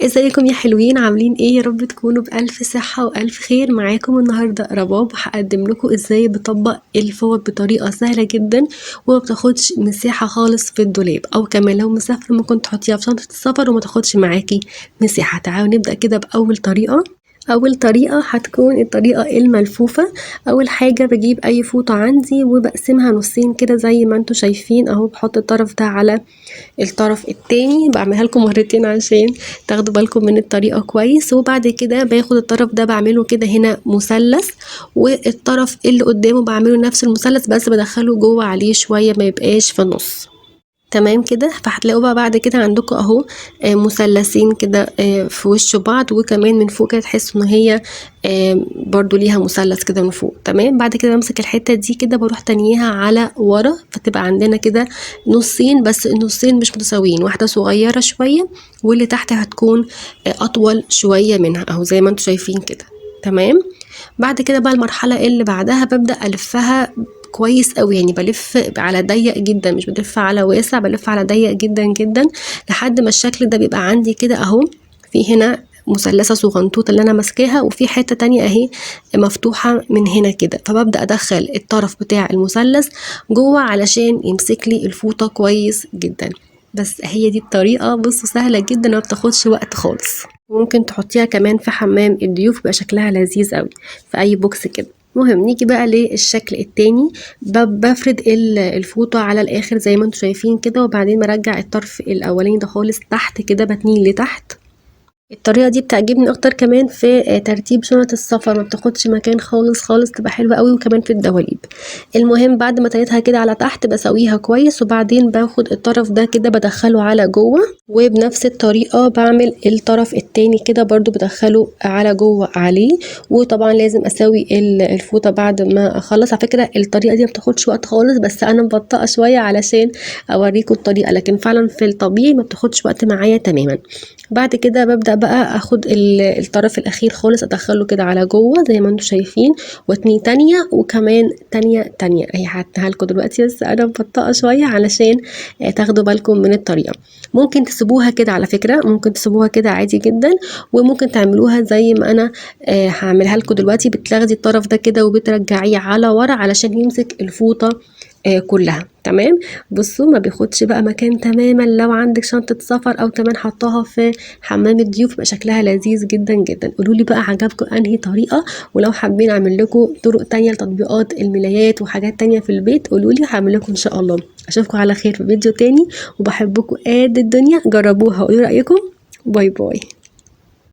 ازيكم يا حلوين؟ عاملين ايه؟ يا رب تكونوا بألف صحة وألف خير. معاكم النهاردة رباب، هقدم لكم ازاي بطبق الفوط بطريقة سهلة جدا وما بتاخدش مساحة خالص في الدولاب، او كمان لو مسافرة ممكن تحطيها في شنطة السفر وما تاخدش معاكي مساحة. تعالوا نبدأ كده بأول طريقة. اول طريقة هتكون الطريقة الملفوفة. اول حاجة بجيب اي فوطة عندي وبقسمها نصين كده زي ما انتوا شايفين اهو، بحط الطرف ده على الطرف التاني. بعملها لكم مرتين عشان تاخدوا بالكم من الطريقة كويس. وبعد كده باخد الطرف ده بعمله كده هنا مثلث، والطرف اللي قدامه بعمله نفس المثلث بس بدخله جوه عليه شوية ما يبقاش في النص. تمام كده. فهتلاقوا بقى بعد كده عندكم اهو مثلثين كده في وش بعض، وكمان من فوق كده تحسوا ان هي برضو ليها مثلث كده من فوق. تمام. بعد كده بمسك الحته دي كده بروح تانيها على ورا، فتبقى عندنا كده نصين، بس النصين مش متساويين، واحده صغيره شويه واللي تحت هتكون اطول شويه منها اهو زي ما انتوا شايفين كده. تمام. بعد كده بقى المرحله اللي بعدها ببدا الفها كويس قوي، يعني بلف على ضيق جدا، مش بلف على واسع، بلف على ضيق جدا جدا لحد ما الشكل ده بيبقى عندي كده اهو. في هنا مثلثه صغنطوطه اللي انا ماسكاها، وفي حته تانية اهي مفتوحه من هنا كده، فببدا ادخل الطرف بتاع المثلث جوه علشان يمسك لي الفوطه كويس جدا. بس هي دي الطريقه، بصوا سهله جدا وما بتاخدش وقت خالص. ممكن تحطيها كمان في حمام الضيوف، بيبقى شكلها لذيذ قوي في اي بوكس كده. مهم نيجي بقى للشكل التاني. بفرد الفوطة على الاخر زي ما انتوا شايفين كده، وبعدين برجع الطرف الاولاني ده خالص تحت كده، بتنيه لتحت. الطريقة دي بتعجبني اكتر كمان في ترتيب شنط السفر، ما بتاخدش مكان خالص خالص، تبقى حلوة قوي، وكمان في الدواليب. المهم بعد ما تنيتها كده على تحت بسويها كويس، وبعدين باخد الطرف ده كده بدخله على جوه، وبنفس الطريقة بعمل الطرف التاني كده برضو بدخله على جوه عليه. وطبعا لازم اسوي الفوطة بعد ما اخلص. على فكرة الطريقة دي ما بتاخدش وقت خالص، بس انا مبطئة شوية علشان اوريكم الطريقة، لكن فعلا في الطبيعي ما بتاخدش وقت معايا تماما. بعد كده ببدأ بقى اخد الطرف الاخير خالص ادخله كده على جوه زي ما انتم شايفين، واتني تانية وكمان تانية اهي هعدها لكم دلوقتي، بس انا مبطئة شوية علشان تاخدوا بالكم من الطريقة. ممكن تسيبوها كده على فكرة، ممكن تسيبوها كده عادي جدا، وممكن تعملوها زي ما انا هعملها لكم دلوقتي. بتاخدي الطرف ده كده وبترجعيه على ورا علشان يمسك الفوطة كلها. تمام. بصوا ما بياخدش بقى مكان تماما. لو عندك شنطة سفر او كمان حطاها في حمام الضيوف يبقى شكلها لذيذ جدا جدا. قولوا لي بقى عجبكم انهي طريقة، ولو حابين اعمل لكم طرق تانية لتطبيقات الملايات وحاجات تانية في البيت قولوا لي، هعمل لكم ان شاء الله. اشوفكم على خير في فيديو تاني، وبحبكم قد الدنيا. جربوها وقولوا رأيكم. باي باي.